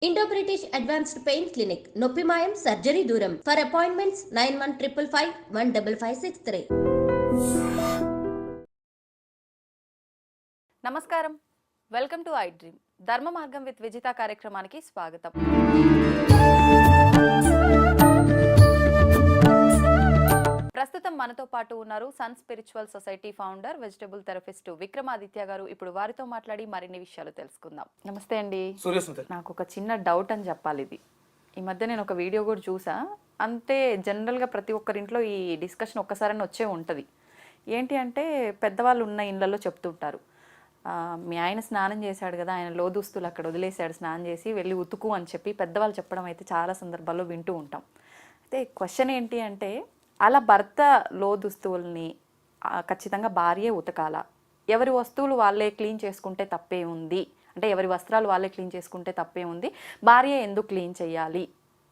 Indo British advanced pain clinic నొప్పి మాయం surgery దూరం ఫర్ అపాయింట్మెంట్స్ 9155515563. నమస్కారం, వెల్కమ్ టు ఐ డ్రీమ్. ధర్మ మార్గం విత్ విజిత కార్యక్రమానికి స్వాగతం. ప్రస్తుతం మనతో పాటు ఉన్నారు sun spiritual society founder, vegetable therapist Vikramaditya garu. ఇప్పుడు వారితో మాట్లాడి మరిన్ని విషయాలు తెలుసుకుందాం. నమస్తే అండి. నాకు ఒక చిన్న డౌట్ అని చెప్పాలి. ఇది ఈ మధ్య నేను ఒక వీడియో కూడా చూసా. అంతే జనరల్గా ప్రతి ఒక్కరింట్లో ఈ డిస్కషన్ ఒక్కసారైనా వచ్చే ఉంటుంది. ఏంటి అంటే పెద్దవాళ్ళు ఉన్న ఇళ్లలో చెప్తుంటారు, మీ ఆయన స్నానం చేశాడు కదా, ఆయన లోదుస్తులు అక్కడ వదిలేశాడు, స్నానం చేసి వెళ్ళి ఉతుకు అని చెప్పి పెద్దవాళ్ళు చెప్పడం అయితే చాలా సందర్భాల్లో వింటూ ఉంటాం. అయితే క్వశ్చన్ ఏంటి అంటే, అలా భర్త లోదుస్తువుల్ని ఖచ్చితంగా భార్యే ఉతకాలా? ఎవరి వస్తువులు వాళ్ళే క్లీన్ చేసుకుంటే తప్పే ఉంది అంటే, ఎవరి వస్త్రాలు వాళ్ళే క్లీన్ చేసుకుంటే తప్పే ఉంది, భార్య ఎందుకు క్లీన్ చేయాలి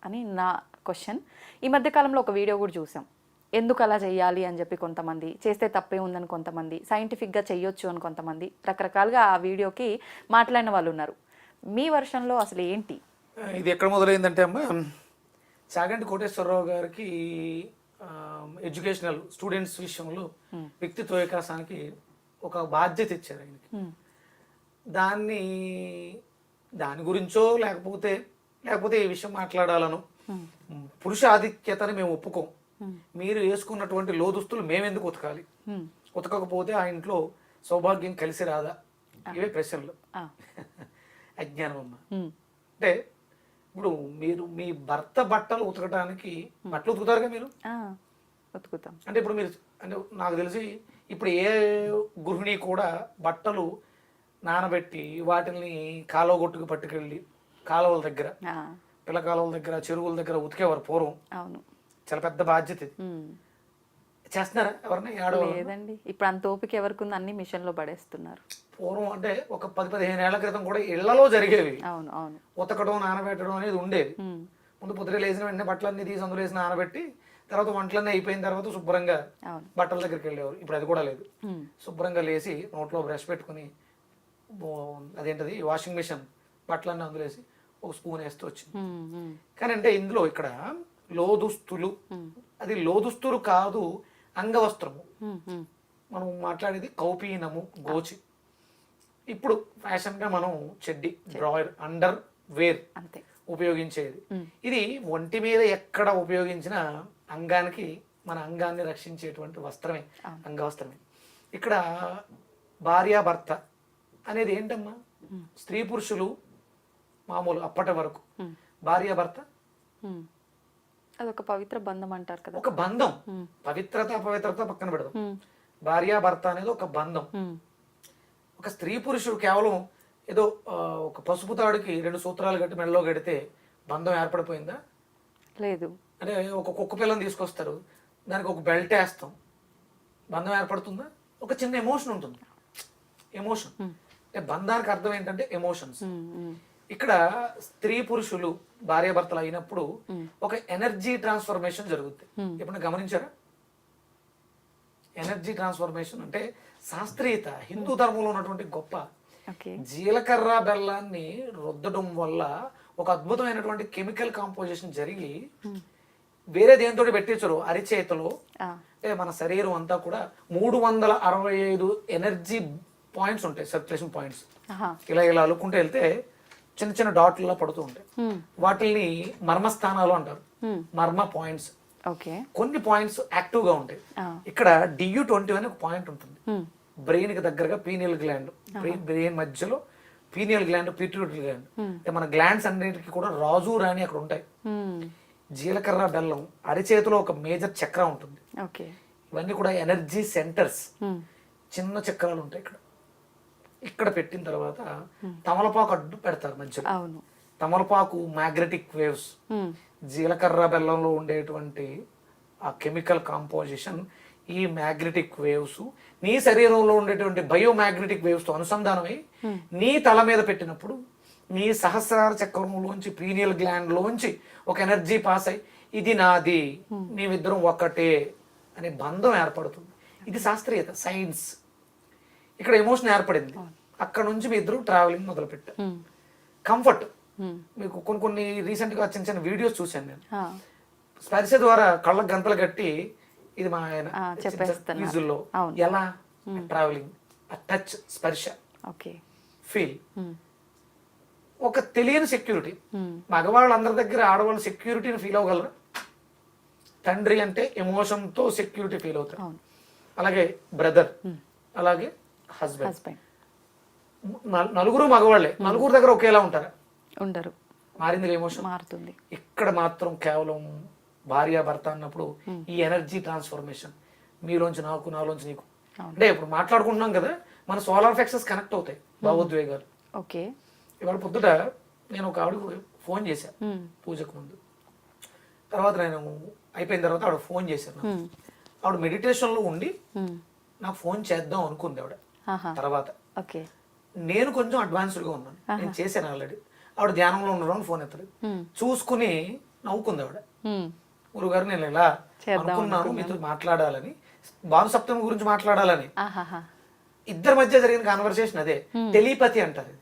అని నా క్వశ్చన్. ఈ మధ్యకాలంలో ఒక వీడియో కూడా చూసాం, ఎందుకు అలా చేయాలి అని చెప్పి కొంతమంది, చేస్తే తప్పే ఉందని కొంతమంది, సైంటిఫిక్గా చెయ్యొచ్చు అని కొంతమంది, రకరకాలుగా ఆ వీడియోకి మాట్లాడిన వాళ్ళు ఉన్నారు. మీ వర్షన్లో అసలు ఏంటి ఇది? ఎక్కడ మొదలైందంటే అమ్మ, చాగంటి కోటేశ్వరరావు గారికి ఎడ్యుకేషనల్ స్టూడెంట్స్ విషయంలో వ్యక్తిత్వ వికాసానికి ఒక బాధ్యత ఇచ్చారు ఆయనకి. దాని గురించో లేకపోతే ఈ విషయం మాట్లాడాలను, పురుష ఆధిక్యతని మేము ఒప్పుకోం, మీరు వేసుకున్నటువంటి లోదుస్తులు మేమెందుకు ఉతకాలి, ఉతకకపోతే ఆ ఇంట్లో సౌభాగ్యం కలిసి రాదా, ఇవే ప్రశ్నలు. అజ్ఞానం అమ్మ. అంటే ఇప్పుడు మీరు మీ భర్త బట్టలు ఉతకడానికి బట్టలు ఉతుకుతారుగా మీరు? ఉతుకుతాం. అంటే ఇప్పుడు మీరు, అంటే నాకు తెలిసి ఇప్పుడు ఏ గృహిణి కూడా బట్టలు నానబెట్టి వాటిని కాలువగొట్టుకు పట్టుకెళ్ళి కాలువల దగ్గర, పిల్ల కాలువల దగ్గర, చెరువుల దగ్గర ఉతికేవారు పూర్వం. అవును, చాలా పెద్ద బాధ్యత ఇది. చేస్తున్నారా ఎవరన్నా? లేదండి, ఇప్పుడు అంత ఓపిక ఎవరికి ఉంది, అన్ని మిషన్ లో పడేస్తున్నారు. పూర్వం అంటే ఒక 10-15 ఏళ్ల క్రితం కూడా ఇళ్లలో జరిగేవి. అవును అవును, ఉతకడం నానబెట్టడం అనేది ఉండేది. ముందు పొద్దున లేచిన వెంటనే బట్టలన్నీ తీసి అందులో వేసి నానబెట్టి తర్వాత వంటలన్నీ అయిపోయిన తర్వాత శుభ్రంగా బట్టల దగ్గరికి వెళ్ళేవారు. ఇప్పుడు అది కూడా లేదు. శుభ్రంగా లేచి నోట్లో బ్రష్ పెట్టుకుని, అదేంటది వాషింగ్ మిషన్, బట్టలన్నీ అందులో వేసి ఒక స్పూన్ వేస్తూ వచ్చింది. కానీ అంటే ఇందులో ఇక్కడ లోదుస్తులు, అది లోదుస్తులు కాదు, అంగవస్త్రము. మనం మాట్లాడేది కౌపీనము, గోచి. ఇప్పుడు ఫ్యాషన్ గా మనం చెడ్డి, డ్రాయర్, అండర్ వేర్ ఉపయోగించేది. ఇది ఒంటి మీద ఎక్కడ ఉపయోగించిన అంగానికి, మన అంగాన్ని రక్షించేటువంటి వస్త్రమే అంగవస్త్రమే. ఇక్కడ భార్యాభర్త అనేది ఏంటమ్మా? స్త్రీ పురుషులు మామూలు అప్పటి వరకు భార్యాభర్త అదొక పవిత్ర బంధం అంటారు కదా. ఒక బంధం. పవిత్రత అపవిత్రత పక్కన పెడదాం. భార్యాభర్త అనేది ఒక బంధం. ఒక స్త్రీ పురుషుడు కేవలం ఏదో ఒక పసుపు తాడుకి 2 సూత్రాలు కట్టి మెడలో కడితే బంధం ఏర్పడిపోయిందా? లేదు. అంటే ఒక కుక్క పిల్లని తీసుకొస్తారు, దానికి ఒక బెల్ట్ వేస్తాం, బంధం ఏర్పడుతుందా? ఒక చిన్న ఎమోషన్ ఉంటుంది. ఎమోషన్ అంటే బంధానికి అర్థం ఏంటంటే ఎమోషన్స్. ఇక్కడ స్త్రీ పురుషులు భార్యాభర్తలు అయినప్పుడు ఒక ఎనర్జీ ట్రాన్స్ఫర్మేషన్ జరుగుతుంది. ఎప్పుడైనా గమనించారా? ఎనర్జీ ట్రాన్స్ఫర్మేషన్ అంటే శాస్త్రీయత, హిందూ ధర్మంలో ఉన్నటువంటి గొప్ప. జీలకర్ర బెల్లాన్ని రుద్దడం వల్ల ఒక అద్భుతమైనటువంటి కెమికల్ కాంపోజిషన్ జరిగి వేరే దేనితో పెట్టించరు, అరిచేతలో అంటే మన శరీరం అంతా కూడా 365 ఎనర్జీ పాయింట్స్ ఉంటాయి, సర్క్యులేషన్ పాయింట్స్. ఇలా ఇలా అలుక్కుంటూ వెళ్తే చిన్న చిన్న డాట్లలో పడుతూ ఉంటాయి. వాటిని మర్మస్థానాలు అంటారు, మర్మ పాయింట్స్. కొన్ని పాయింట్స్ యాక్టివ్ గా ఉంటాయి. ఇక్కడ DU20 అని ఒక పాయింట్ ఉంటుంది, బ్రెయిన్ కి దగ్గరగా పీనియల్ గ్లాండ్, బ్రెయిన్ మధ్యలో పీనియల్ గ్లాండ్, పిట్యూటరీ గ్లాండ్. అంటే మన గ్లాండ్స్ అన్నిటికీ కూడా రాజు రాణి అక్కడ ఉంటాయి. జీలకర్ర బెల్లం అరిచేతిలో ఒక మేజర్ చక్ర ఉంటుంది. ఇవన్నీ కూడా ఎనర్జీ సెంటర్స్, చిన్న చక్రాలు ఉంటాయి. ఇక్కడ పెట్టిన తర్వాత తమలపాకు అడ్డు పెడతారు మధ్యలో. తమలపాకు మ్యాగ్నెటిక్ వేవ్స్, జీలకర్ర బెల్లంలో ఉండేటువంటి ఆ కెమికల్ కాంపోజిషన్, ఈ మ్యాగ్నెటిక్ వేవ్స్ నీ శరీరంలో ఉండేటువంటి బయోమ్యాగ్నెటిక్ వేవ్స్ తో అనుసంధానమై నీ తల మీద పెట్టినప్పుడు నీ సహస్రార చక్రంలోంచి, పీనియల్ గ్లాండ్ లోంచి ఒక ఎనర్జీ పాస్ అయి ఇది నాది, మేమిద్దరం ఒక్కటే అనే బంధం ఏర్పడుతుంది. ఇది శాస్త్రీయత, సైన్స్. ఇక్కడ ఎమోషన్ ఏర్పడింది. అక్కడ నుంచి మీ ఇద్దరు ట్రావెలింగ్ మొదలు పెట్టారు. కంఫర్ట్, మీకు కొన్ని రీసెంట్ గా చిన్న చిన్న వీడియోస్ చూశాను నేను. స్పర్శ ద్వారా కళ్ళకు గంతలు కట్టి ఇది మా ఆయన ఫీజుల్లో ఎలా ట్రావెలింగ్, టచ్, స్పర్శ, ఫీల్, ఒక తెలియని సెక్యూరిటీ. మగవాళ్ళందరి దగ్గర ఆడవాళ్ళు సెక్యూరిటీని ఫీల్ అవ్వగలరు. తండ్రి అంటే ఎమోషన్ తో సెక్యూరిటీ ఫీల్ అవుతారు. అలాగే బ్రదర్, అలాగే హస్బెండ్. నలుగురు మగవాళ్ళే, నలుగురు దగ్గర ఒకేలా ఉంటారా? ఉండరు. మారింది ఎమోషన్, మారుతుంది. ఇక్కడ మాత్రం కేవలం భార్య భర్త అన్నప్పుడు ఈ ఎనర్జీ ట్రాన్స్ఫర్మేషన్ మీలోంచి నాకు, నాలోంచి నీకు. అంటే ఇప్పుడు మాట్లాడుకుంటున్నాం కదా, మన సోలార్ ఫ్లెక్సెస్ కనెక్ట్ అవుతాయి భావోద్వేగాలు. ఓకే. ఇవాళ పొద్దుట నేను ఒక ఆవిడకు ఫోన్ చేశాను పూజకు ముందు. తర్వాత నేను అయిపోయిన తర్వాత ఆవిడ ఫోన్ చేశాను. ఆవిడ మెడిటేషన్ లో ఉండి నాకు ఫోన్ చేద్దాం అనుకుంది ఆవిడ. తర్వాత నేను కొంచెం అడ్వాన్స్డ్ గా ఉన్నాను, నేను చేశాను ఆల్రెడీ. ఆవిడ ధ్యానంలో ఉండడం ఫోన్ ఎత్తలేదు. చూసుకుని నవ్వుకుంది ఆవిడ. గురుగారు నేను ఇలా అనుకున్నాను మీతో మాట్లాడాలని, భానుసప్తమి గురించి మాట్లాడాలని. ఇద్దరి మధ్య జరిగిన కాన్వర్సేషన్ అదే. టెలిపతి అంటారు.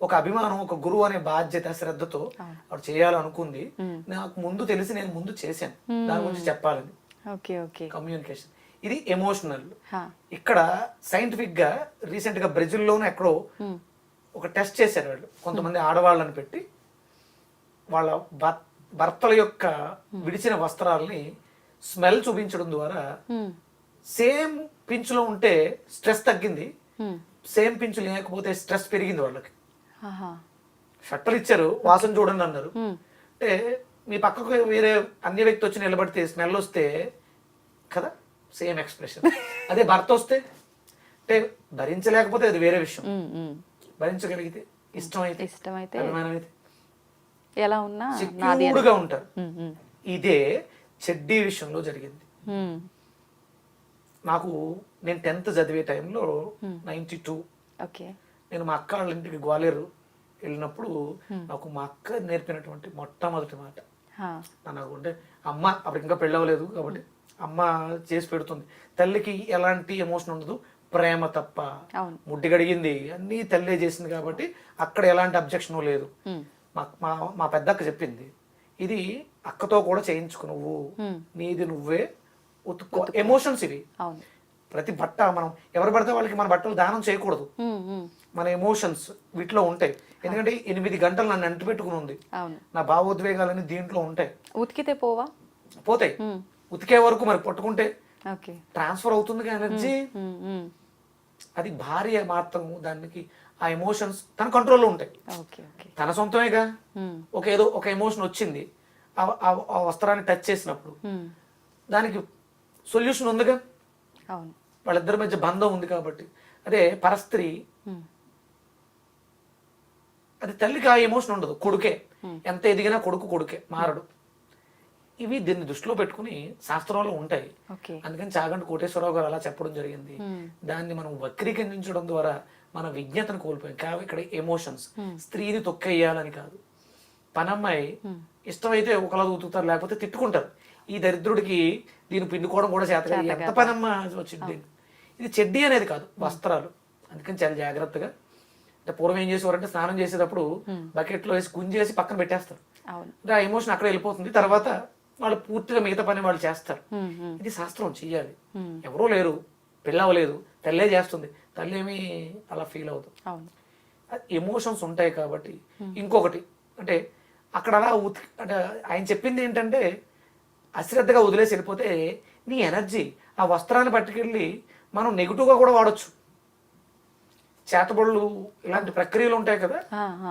ఒక అభిమానం, ఒక గురువు అనే బాధ్యత, శ్రద్ధతో ఆవిడ చేయాలనుకుంది. నాకు ముందు తెలిసి నేను ముందు చేశాను దాని గురించి చెప్పాలని. కమ్యూనికేషన్ ఇది ఎమోషనల్. ఇక్కడ సైంటిఫిక్ గా రీసెంట్ గా బ్రెజిల్లోనే ఎక్కడో ఒక టెస్ట్ చేశారు వాళ్ళు. కొంతమంది ఆడవాళ్ళని పెట్టి వాళ్ళ భర్తల యొక్క విడిచిన వస్త్రాలని స్మెల్ చూపించడం ద్వారా సేమ్ పించులో ఉంటే స్ట్రెస్ తగ్గింది, సేమ్ పించు లేకపోతే స్ట్రెస్ పెరిగింది వాళ్ళకి. షట్టలు ఇచ్చారు, వాసన చూడండి అన్నారు. అంటే మీ పక్కకు వేరే అన్య వ్యక్తి వచ్చి నిలబడితే స్మెల్ వస్తే కదా సేమ్ ఎక్స్ప్రెషన్. అదే భర్త వస్తే అంటే భరించలేకపోతే అది వేరే విషయం, భరించగలిగితే ఇష్టమైతే అభిమానం అయితే ఎలా ఉన్నా సెక్యూర్డ్గా ఉంటారు. ఇదే చెడ్డీ విషయంలో జరిగింది. నాకు నేను 10th చదివే టైంలో 92 నేను మా అక్క వాళ్ళ ఇంటికి గ్వాలియర్ వెళ్ళినప్పుడు నాకు మా అక్క నేర్పినటువంటి మొట్టమొదటి మాట నాకు అంటే, అమ్మ అప్పుడు ఇంకా పెళ్ళవలేదు కాబట్టి అమ్మ చేసి పెడుతుంది. తల్లికి ఎలాంటి ఎమోషన్ ఉండదు, ప్రేమ తప్ప. ముడ్డి గడిగింది అన్ని తల్లే చేసింది కాబట్టి అక్కడ ఎలాంటి అబ్జెక్షన్ లేదు. మా పెద్దక్క చెప్పింది, ఇది అక్కతో కూడా చేయించుకు, నువ్వు నీది నువ్వే ఉతుక్కో. ఎమోషన్స్ ఇవి. ప్రతి బట్ట మనం ఎవరు పడితే వాళ్ళకి మన బట్టలు దానం చేయకూడదు. మన ఎమోషన్స్ వీటిలో ఉంటాయి. ఎందుకంటే 8 గంటలు నన్ను అంటు పెట్టుకుని ఉంది. నా భావోద్వేగాలన్నీ దీంట్లో ఉంటాయి. ఉతికితే పోతాయి. ఉతికే వరకు మరి పట్టుకుంటే ట్రాన్స్ఫర్ అవుతుంది ఎనర్జీ. అది భార్య మాత్రం దానికి ఆ ఎమోషన్స్ తన కంట్రోల్లో ఉంటాయి. తన సొంతమేగా. ఏదో ఒక ఎమోషన్ వచ్చింది, ఆ వస్త్రాన్ని టచ్ చేసినప్పుడు దానికి సొల్యూషన్ ఉందిగా. వాళ్ళిద్దరి మధ్య బంధం ఉంది కాబట్టి. అదే పరస్త్రీ, అది తల్లికి ఆ ఎమోషన్ ఉండదు, కొడుకే. ఎంత ఎదిగినా కొడుకే, మారడు. ఇవి దీన్ని దృష్టిలో పెట్టుకుని శాస్త్రంలో ఉంటాయి. అందుకని చాగంటి కోటేశ్వరరావు గారు అలా చెప్పడం జరిగింది. దాన్ని మనం వక్రీకరించడం ద్వారా మన విజ్ఞతను కోల్పోయాం. కాబట్టి ఇక్కడ ఎమోషన్స్ స్త్రీని తొక్కేయాలని కాదు. పనమ్మాయి ఇష్టమైతే ఒకలా ఉతుకుతారు, లేకపోతే తిట్టుకుంటారు. ఈ దరిద్రుడికి దీన్ని పిండుకోవడం కూడా చేత, ఎంత పనమ్మ వచ్చింది. ఇది చెడ్డీ అనేది కాదు, వస్త్రాలు. అందుకని చాలా జాగ్రత్తగా. అంటే పూర్వం ఏం చేసేవారంటే స్నానం చేసేటప్పుడు బకెట్ లో వేసి గుంజేసి పక్కన పెట్టేస్తారు. ఆ ఎమోషన్ అక్కడ వెళ్ళిపోతుంది. తర్వాత వాళ్ళు పూర్తిగా మిగతా పని వాళ్ళు చేస్తారు. ఇది శాస్త్రం చెయ్యాలి. ఎవరో లేరు, పెళ్ళవలేదు, తల్లే చేస్తుంది. తల్లి ఏమి అలా ఫీల్ అవుతుంది. ఎమోషన్స్ ఉంటాయి కాబట్టి. ఇంకొకటి అంటే అక్కడ అలా అంటే ఆయన చెప్పింది ఏంటంటే, అశ్రద్ధగా వదిలేసి వెళ్ళిపోతే నీ ఎనర్జీ ఆ వస్త్రాన్ని పట్టుకెళ్ళి మనం నెగిటివ్గా కూడా వాడచ్చు. చేతబడులు ఇలాంటి ప్రక్రియలు ఉంటాయి కదా.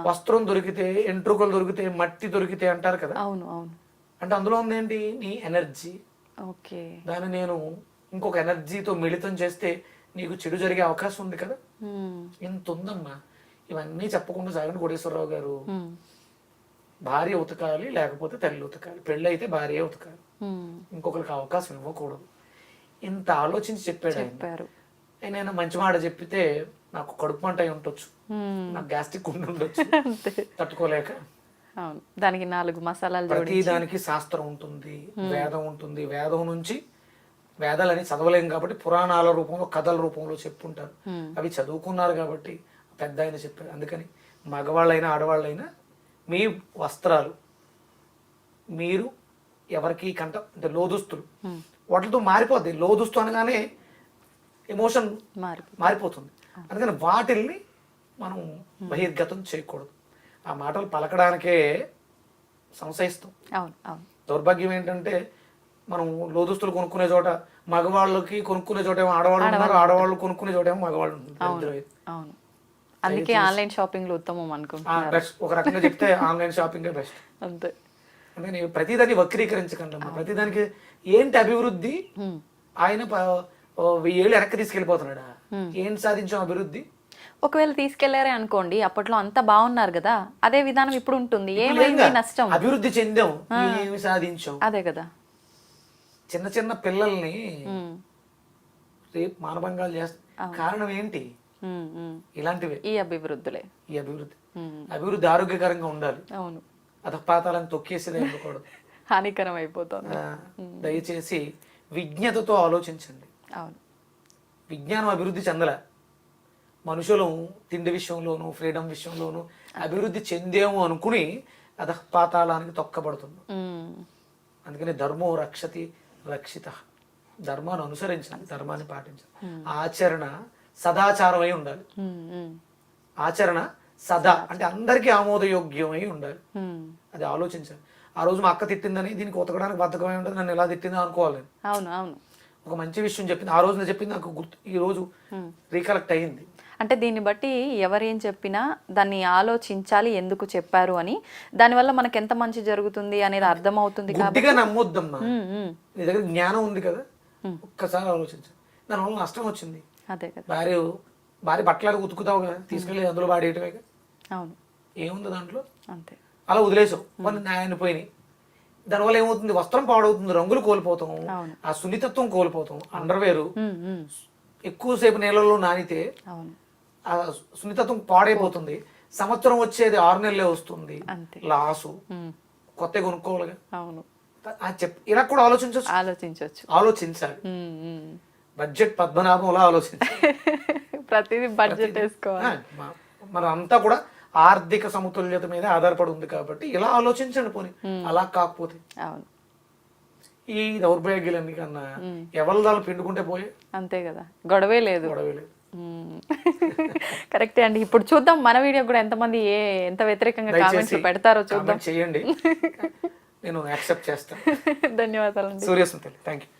వస్త్రం దొరికితే, ఎంట్రుకలు దొరికితే, మట్టి దొరికితే అంటారు కదా. అంటే అందులో ఉంది ఏంటి, నీ ఎనర్జీ. దాన్ని నేను ఇంకొక ఎనర్జీతో మిళితం చేస్తే నీకు చెడు జరిగే అవకాశం ఉంది కదా. ఎంత ఉందమ్మా. ఇవన్నీ చెప్పకుండా చాగంటి కోటేశ్వరరావు గారు భార్య ఉతకాలి, లేకపోతే తల్లి ఉతకాలి, పెళ్ళి అయితే భార్య ఉతకాలి, ఇంకొకరికి అవకాశం ఇవ్వకూడదు. ఇంత ఆలోచించి చెప్పాడు ఆయన. మంచి మాట చెప్పితే నాకు కడుపు మంట అయి ఉండొచ్చు, నాకు గ్యాస్ట్రిక్ ఉండి ఉండొచ్చు, తట్టుకోలేక. దానికి 4 మసాలాలు. ప్రతి దానికి శాస్త్రం ఉంటుంది, వేదం ఉంటుంది. వేదం నుంచి వేదాలని చదవలేం కాబట్టి పురాణాల రూపంలో, కథల రూపంలో చెప్పుంటారు. అవి చదువుకున్నారు కాబట్టి పెద్ద ఆయన చెప్పారు. అందుకని మగవాళ్ళైనా ఆడవాళ్ళైనా మీ వస్త్రాలు మీరు ఎవరికి అంటే లోదుస్తులు వాటితో మారిపోద్ది. లోదుస్తు అనగానే ఎమోషన్ మారిపోతుంది. అందుకని వాటిల్ని మనం బహిర్గతం చేయకూడదు. ఆ మాటలు పలకడానికే సంశయిస్తాం. దౌర్భాగ్యం ఏంటంటే మనం లోదుస్తులు కొనుక్కునే చోట మగవాళ్ళకి కొనుక్కునే చోట ఏమో ఆడవాళ్ళు ఉన్నారు, ఆడవాళ్ళు కొనుక్కునే చోట ఏమో మగవాళ్ళు ఉన్నారు. అందుకే ఆన్లైన్ షాపింగ్ ఉత్తమం అనుకుంటున్నాను. బెస్ట్ ఒక రకంగా చెప్తే ఆన్లైన్ షాపింగ్ బెస్ట్. అంతే. అందుకని ప్రతిదాన్ని వక్రీకరించకండి. ప్రతిదానికి ఏంటి అభివృద్ధి? ఆయన 1000 ఏళ్ళు వెనక్కి తీసుకెళ్లిపోతున్నాడా? ఏం సాధించాం అభివృద్ధి? ఒకవేళ తీసుకెళ్లారే అనుకోండి, అప్పట్లో అంతా బాగున్నారు కదా, అదే విధానం ఇప్పుడు ఉంటుంది. ఏమైంది నష్టం? అభివృద్ధి చెందాం, ఏమి సాధించాం? అదే కదా. చిన్న చిన్న పిల్లల్ని రేపు మానభంగాలు చేస్తా. కారణం ఏంటి? ఇలాంటివే ఈ అభివృద్ధి. అభివృద్ధి ఆరోగ్యకరంగా ఉండాలి. అవును. అధపాతాలను తొక్కేసేది ఉండకూడదు, హానికరం అయిపోతుంది. దయచేసి విజ్ఞతతో ఆలోచించండి. అవును. విజ్ఞానం అభివృద్ధి చెందలే. మనుషులు తిండి విషయంలోను ఫ్రీడమ్ విషయంలోను అభివృద్ధి చెందేమో అనుకుని అధపాతాళానికి తొక్కబడుతుంది. అందుకని ధర్మో రక్షతి రక్షిత. ధర్మాన్ని అనుసరించాలి, ధర్మాన్ని పాటించాలి. ఆచరణ సదాచారమై ఉండాలి. ఆచరణ సదా అంటే అందరికీ ఆమోదయోగ్యమై ఉండాలి. అది ఆలోచించాలి. ఆ రోజు మా అక్క తిట్టిందని దీనికి ఉతకడానికి బద్ధకమై ఉంటుంది, నన్ను ఎలా తిట్టిందో అనుకోవాలి. అవును అవును. ఒక మంచి విషయం చెప్పింది, ఆ రోజు చెప్పింది నాకు గుర్తు, ఈ రోజు రీకలెక్ట్ అయ్యింది. అంటే దీన్ని బట్టి ఎవరేం చెప్పినా దాన్ని ఆలోచించాలి, ఎందుకు చెప్పారు అని. దానివల్ల మనకి ఎంత మంచి జరుగుతుంది అనేది అర్థమవుతుంది. గట్టిగా నమ్మొద్దమ్మా. నీ దగ్గర జ్ఞానం ఉంది కదా, ఒక్కసారి ఆలోచించు. దానివల్ల నష్టం వచ్చింది. అదే కదా. భార్య బట్టలు ఉతుకుతావు కదా, తీసుకెళ్ళి అందులో వాడేయటమే. అవును. ఏముంది దాంట్లో? అంతే. అలా వదిలేసావు, కొన్ని న్యాయాన్ని పోయినాయి. దానివల్ల ఏమవుతుంది? వస్త్రం పాడవుతుంది, రంగులు కోల్పోతాం, ఆ సున్నితత్వం కోల్పోతాం. అండర్వేరు ఎక్కువసేపు నీళ్ళలో నానితే ఆ సున్నితత్వం పాడైపోతుంది. సంవత్సరం వచ్చేది 6 నెలలే వస్తుంది, లాసు. కొత్త కొనుక్కోవాలి. అవును. ఇలా కూడా ఆలోచించాలి. బడ్జెట్ పద్మనాభంలో ఆలోచించాలి. ప్రతిదీ బడ్జెట్ వేసుకోవాలి. మన అంతా కూడా ఆర్థిక సమతుల్యత మీద ఆధారపడి ఉంది కాబట్టి ఇలా ఆలోచించండి. పోనీ అలా కాకపోతే ఈ దౌర్భాగ్యాలన్నీ కన్నా ఎవరి దాన్ని పిండుకుంటే పోయే. అంతే కదా, గొడవే లేదు. కరెక్టే అండి. ఇప్పుడు చూద్దాం మన వీడియో కూడా ఎంతమంది ఎంత వ్యతిరేకంగా కామెంట్స్ పెడతారో చూద్దాం. చేయండి, నేను యాక్సెప్ట్ చేస్తాను. ధన్యవాదాలు. Suryasmita, thank you.